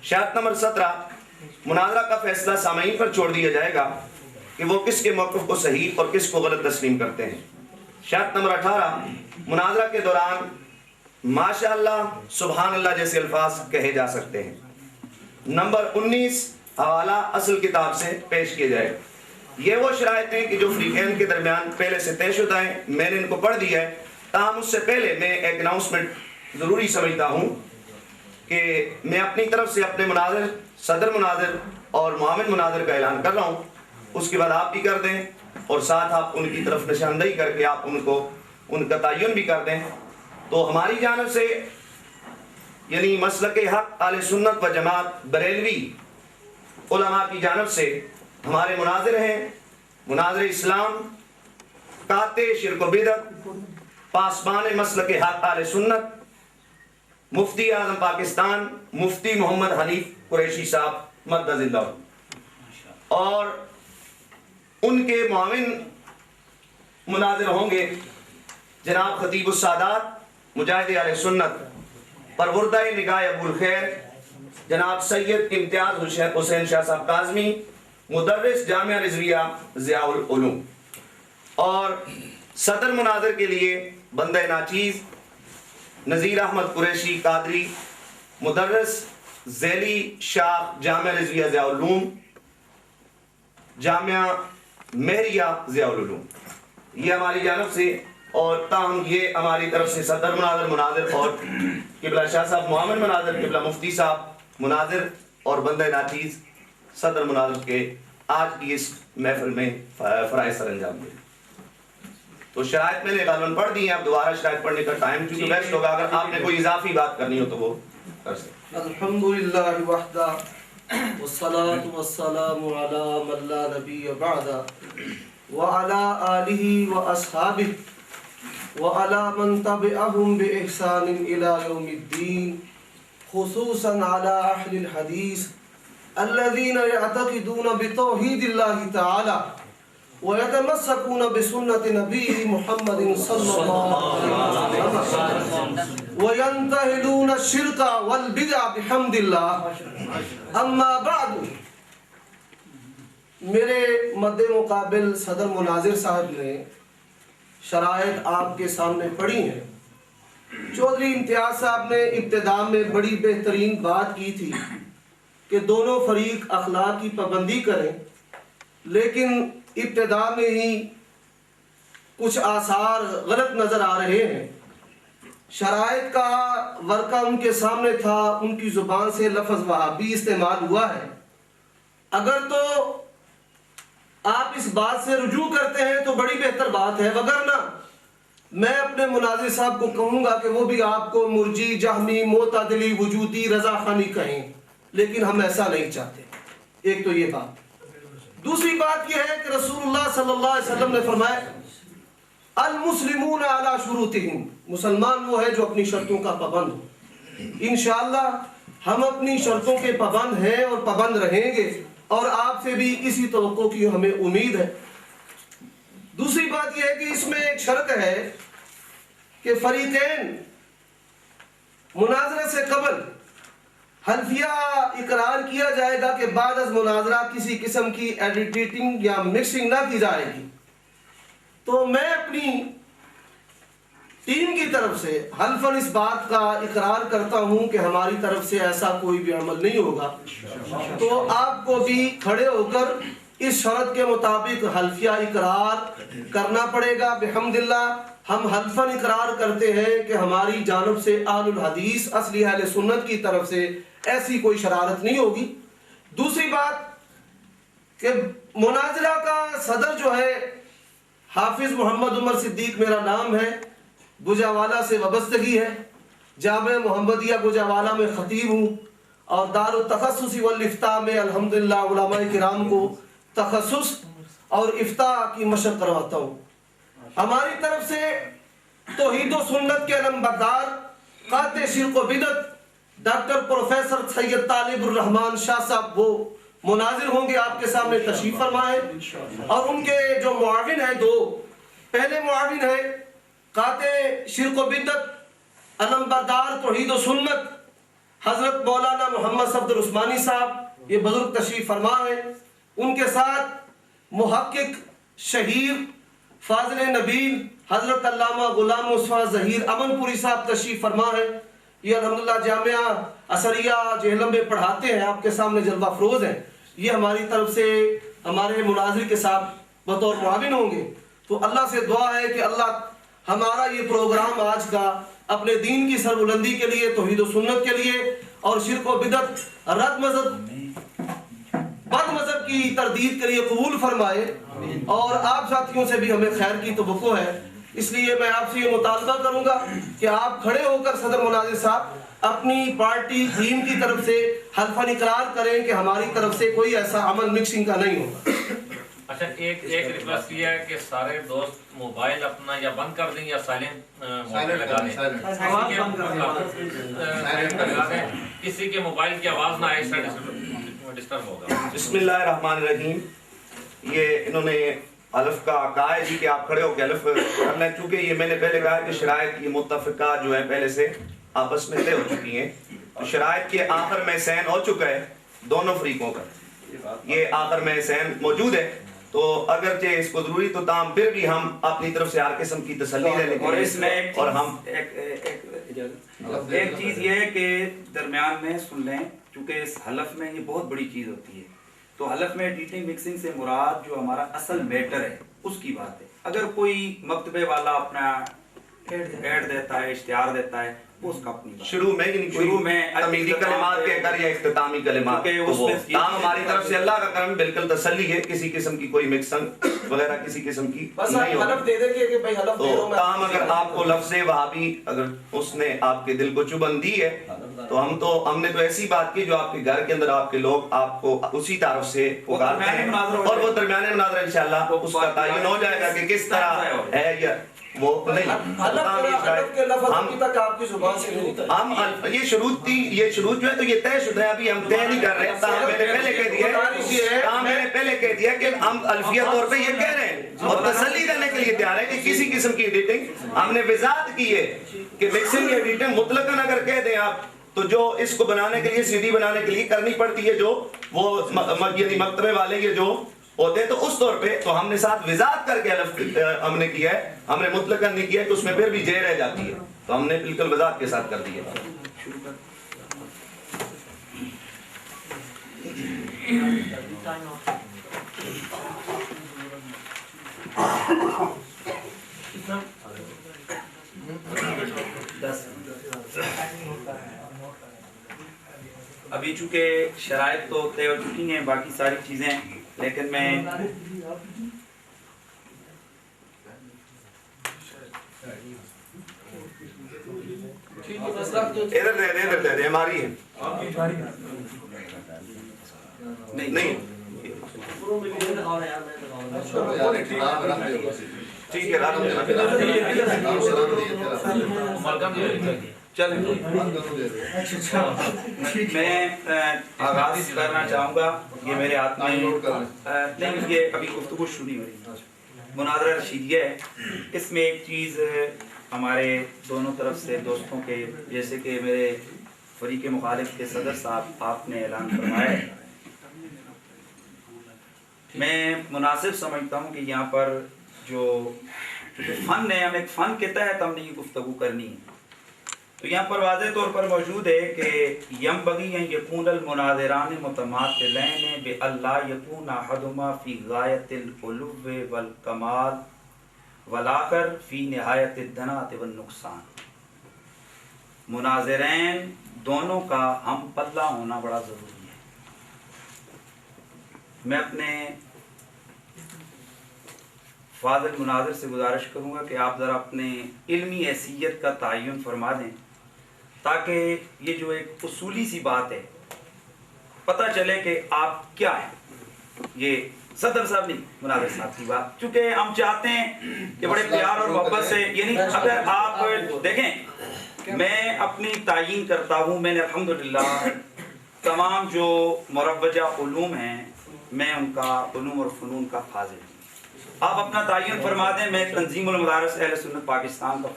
شرط نمبر 17 مناظرہ کا فیصلہ سامعین پر چھوڑ دیا جائے گا کہ وہ کس کے موقف کو صحیح اور کس کو غلط تسلیم کرتے ہیں۔ شرط نمبر 18 مناظرہ کے دوران ماشاء اللہ سبحان اللہ جیسے الفاظ کہے جا سکتے ہیں۔ نمبر 19 حوالہ اصل کتاب سے پیش کیا جائے گا۔ یہ وہ شرائط ہیں کہ جو فریقین کے درمیان پہلے سے طے شدہ ہیں، میں نے ان کو پڑھ دیا ہے، تاہم اس سے پہلے میں ایک اناؤنسمنٹ ضروری سمجھتا ہوں کہ میں اپنی طرف سے اپنے مناظر، صدر مناظر اور معاون مناظر کا اعلان کر رہا ہوں، اس کے بعد آپ بھی کر دیں اور ساتھ آپ ان کی طرف نشاندہی کر کے آپ ان کا تعین بھی کر دیں۔ تو ہماری جانب سے یعنی مسلک حق اہل سنت و جماعت بریلوی علماء کی جانب سے ہمارے مناظر ہیں مناظر اسلام، قاطع شرک و بدعت، پاسبان مسلک حق اہل سنت، مفتی اعظم پاکستان مفتی محمد حنیف قریشی صاحب مدد اللہ، اور ان کے معاون مناظر ہوں گے جناب خطیب السادات مجاہد اہل سنت پروردہ نگاہ ابو الخیر جناب سید امتیاز حسین شاہ صاحب کاظمی مدرس جامعہ رضویہ ضیاء العلوم، اور صدر مناظر کے لیے بندہ ناچیز نذیر احمد قریشی قادری مدرس ذیلی شاہ جامعہ رضویہ ضیاء العلوم جامعہ مہریہ ضیاء العلوم، یہ ہماری جانب سے، اور تاہم یہ ہماری طرف سے صدر مناظر اور قبلہ شاہ صاحب معاون مناظر، قبلہ مفتی صاحب مناظر اور بندہ ناچیز صدر مناظر کے آج کی اس محفل میں فرائض سر انجام دیں۔ تو شرائط میں نے غالباً پڑھ دی ہیں، اب دوبارہ شرائط پڑھنے کا ٹائم چونکہ بیسٹ ہوگا، اگر آپ نے کوئی اضافی بات کرنی ہو تو وہ کر سکتے۔ الحمدللہ وحدہ والصلاة والسلام علی من لا نبی بعدہ وعلی آلہ واصحابہ وعلی من تبعہم بإحسان الی یوم الدین، خصوصاً علی اہل الحدیث الذین یعتقدون بتوحید اللہ تعالی ويتمسكون بسنة نبيه محمد صلى الله عليه وسلم وينتهلون الشرك والبدع بحمد الله۔ اما بعد، میرے مد مقابل صدر مناظر صاحب نے شرائط آپ کے سامنے پڑھی ہیں۔ چودھری امتیاز صاحب نے ابتدا میں بڑی بہترین بات کی تھی کہ دونوں فریق اخلاق کی پابندی کریں، لیکن ابتدا میں ہی کچھ آثار غلط نظر آ رہے ہیں۔ شرائط کا ورقہ ان کے سامنے تھا، ان کی زبان سے لفظ وہابی استعمال ہوا ہے۔ اگر تو آپ اس بات سے رجوع کرتے ہیں تو بڑی بہتر بات ہے، وگرنہ میں اپنے مناظر صاحب کو کہوں گا کہ وہ بھی آپ کو مرجی، جہمی، معتزلی، وجودی، رضا خانی کہیں، لیکن ہم ایسا نہیں چاہتے۔ ایک تو یہ بات۔ دوسری بات یہ ہے کہ رسول اللہ صلی اللہ علیہ وسلم نے فرمایا المسلمون علی شروطہم، مسلمان وہ ہے جو اپنی شرطوں کا پابند ہو۔ انشاءاللہ ہم اپنی شرطوں کے پابند ہیں اور پابند رہیں گے، اور آپ سے بھی اسی توقع کی ہمیں امید ہے۔ دوسری بات یہ ہے کہ اس میں ایک شرط ہے کہ فریقین مناظرہ سے قبل حلفیہ اقرار کیا جائے گا کہ بعد از مناظرہ کسی قسم کی ایڈیٹنگ یا مکسنگ نہ کی جائے گی۔ تو میں اپنی ٹیم کی طرف سے حلفاً اس بات کا اقرار کرتا ہوں کہ ہماری طرف سے ایسا کوئی بھی عمل نہیں ہوگا۔ تو آپ کو بھی کھڑے ہو کر اس شرط کے مطابق حلفیہ اقرار کرنا پڑے گا۔ بحمداللہ ہم حلفاً اقرار کرتے ہیں کہ ہماری جانب سے اہل الحدیث اصلی اہل سنت کی طرف سے ایسی کوئی شرارت نہیں ہوگی۔ دوسری بات کہ مناظرہ کا صدر جو ہے حافظ محمد عمر صدیق میرا نام ہے، گوجرانوالہ سے وابستگی ہے، جامعہ محمدیہ گوجرانوالہ میں خطیب ہوں، اور دار التخصص والافتاء میں الحمدللہ علماء کرام کو تخصص اور افتاء کی مشق کرواتا ہوں۔ ہماری طرف سے توحید و سنت کے علمبردار قاطع شرک و بدعت ڈاکٹر پروفیسر سید طالب الرحمن شاہ صاحب وہ مناظر ہوں گے، آپ کے سامنے تشریف فرمائے، اور ان کے جو معاون ہیں دو، پہلے معاون ہے قاطع شرک و بدعت علمبردار توحید و سنت حضرت مولانا محمد صفدر عثمانی صاحب یہ بزرگ تشریف فرما ہے، ان کے ساتھ محقق شہیر فاضل نبیل حضرت علامہ غلام مصطفیٰ ظہیر امن پوری صاحب تشریف فرما ہے۔ یہ الحمدللہ جامعہ اثریہ جہلم میں پڑھاتے ہیں، آپ کے سامنے جلوہ افروز ہیں۔ یہ ہماری طرف سے ہمارے مناظر کے ساتھ بطور معاون ہوں گے۔ تو اللہ سے دعا ہے کہ اللہ ہمارا یہ پروگرام آج کا اپنے دین کی سربلندی کے لیے، توحید و سنت کے لیے اور شرک و بدعت رد بد مذہب کی تردید کے لیے قبول فرمائے، اور آپ ساتھیوں سے بھی ہمیں خیر کی توقع ہے۔ اس لیے میں آپ سے یہ مطالبہ کروں گا کہ آپ کھڑے ہو کر صدر مناظر صاحب اپنی پارٹی ٹیم کی طرف سے حلفاً اقرار کریں کہ ہماری طرف سے کوئی ایسا عمل مکسنگ کا نہیں ہوگا۔ اچھا، ایک ریکویسٹ یہ ہے کہ سارے دوست موبائل اپنا یا بند کر دیں یا سائلنٹ لگا دیں، کسی کے موبائل کی آواز نہ آئے، اس طرح ڈسٹرب ہوگا۔ بسم اللہ الرحمن الرحیم۔ یہ انہوں نے الف کا کہا ہے جی کہ آپ کھڑے ہو کے الف کرنا ہے، چونکہ یہ میں نے پہلے کہا کہ شرائط کی متفقہ جو ہے پہلے سے آپس میں طے ہو چکی ہیں، تو شرائط کے آخر میں سین ہو چکا ہے دونوں فریقوں کا، یہ آخر میں سین موجود ہے، تو اگرچہ اس کو ضروری تو تاہم پھر بھی ہم اپنی طرف سے ہر قسم کی تسلی لینے کے اور اس میں اور ہم ایک چیز یہ ہے کہ درمیان میں سن لیں، چونکہ اس حلف میں یہ بہت بڑی چیز ہوتی ہے، تو حلف میں ایڈیٹنگ مکسنگ سے مراد جو ہمارا اصل میٹر ہے اس کی بات ہے۔ اگر کوئی مکتبے والا اپنا ایڈ دیتا ہے، اشتہار دیتا ہے، وہ اس کا اپنی بات ہے۔ شروع میں تمیزی کلمات کے کر یا اختتامی کلمات، تاہم ہماری طرف سے اللہ کا کرم بالکل تسلی ہے، کسی قسم کی کوئی مکسنگ وغیرہ کسی قسم کی نہیں ہوگی۔ حلف دے دیں کہ بھائی حلف دے رہا ہوں میں۔ تاہم اگر آپ کو لفظ وہابی اگر اس نے آپ کے دل کو چبھن دی ہے تو ہم نے تو ایسی بات کی جو آپ کے گھر کے اندر آپ کے لوگ آپ کو اسی طرف سے پکارتے ہیں، اور وہ درمیان مناظرہ انشاءاللہ اس کا تعین ہو جائے گا کہ کس طرح ہے یا وہ نہیں۔ ہم یہ شروط تھی، یہ شروط جو ہے تو یہ طے شدہ ہے، ابھی ہم طے نہیں کر رہے، تاہم میں نے پہلے کہہ دیا کہ ہم الفیہ طور پہ یہ کہہ رہے ہیں اور تسلی دینے کے لیے تیار ہے کہ کسی قسم کی ایڈیٹنگ ہم نے وضاحت کی ہے کہ مکسنگ ایڈیٹنگ مطلقاً اگر کہہ دیں آپ تو جو اس کو بنانے کے لیے سی ڈی بنانے کے لیے کرنی پڑتی ہے، جو وہ یعنی مکتبے والے یہ جو ہوتے ہیں، تو اس طور پہ تو ہم نے ساتھ وضاحت کر کے ہم نے کیا ہے، ہم نے مطلقاً نہیں کیا کہ اس میں پھر بھی جے رہ جاتی ہے، تو ہم نے بالکل وضاحت کے ساتھ کر دی ہے۔ ابھی چونکہ شرائط تو طے ہو چکی ہیں، باقی ساری چیزیں، لیکن میں ادھر دے دے ہماری ہے نہیں ٹھیک ہے، میں آغاز کرنا چاہوں گا، یہ میرے ہاتھ میں نہیں، یہ ابھی گفتگو شروع نہیں ہو رہی، مناظرہ رشیدیہ ہے۔ اس میں ایک چیز ہمارے دونوں طرف سے دوستوں کے، جیسے کہ میرے فریق مخالف کے صدر صاحب آپ نے اعلان فرمایا ہے، میں مناسب سمجھتا ہوں کہ یہاں پر جو فن ہے، ہم ایک فن کے تحت ہم نے یہ گفتگو کرنی ہے، تو یہاں پر واضح طور پر موجود ہے کہ ینبغی ان یکون المناظران متماثلین بألا یکون احدہما فی غایت العلو والکمال والآخر فی نہایت الدناءۃ والنقصان۔ مناظرین دونوں کا ہم پلہ ہونا بڑا ضروری ہے۔ میں اپنے فاضل مناظر سے گزارش کروں گا کہ آپ ذرا اپنے علمی حیثیت کا تعین فرما دیں، تاکہ یہ جو ایک اصولی سی بات ہے پتہ چلے کہ آپ کیا ہیں۔ یہ صدر صاحب نہیں، مناظر صاحب کی بات، چونکہ ہم چاہتے ہیں کہ بڑے پیار اور محبت سے، یعنی اگر آپ دیکھیں میں اپنی تعین کرتا ہوں، میں نے الحمدللہ تمام جو مروجہ علوم ہیں میں ان کا علوم اور فنون کا فاضل ہوں۔ آپ اپنا تعین فرما دیں، میں تنظیم المدارس اہل سنت پاکستان کا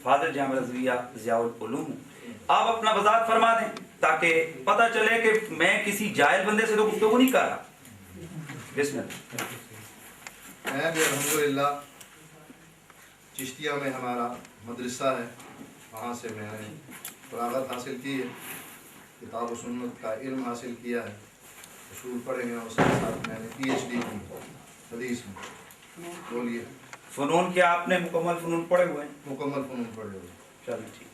فاضل جامعہ رضویہ ضیاء العلوم ہوں۔ آپ اپنا وضاحت فرما دیں تاکہ پتہ چلے کہ میں کسی جاہل بندے سے تو گفتگو نہیں کر رہا. بسم اللہ. میں بھی الحمدللہ چشتیہ میں ہمارا مدرسہ ہے، وہاں سے میں نے فراغت حاصل کی ہے، کتاب و سنت کا علم حاصل کیا ہے، اصول پڑھے ہیں، اور ساتھ ساتھ میں نے PhD کی حدیث میں. بولیے. فنون کیا آپ نے مکمل فنون پڑھے ہوئے ہیں؟ مکمل فنون پڑھے ہوئے. چلیں ٹھیک.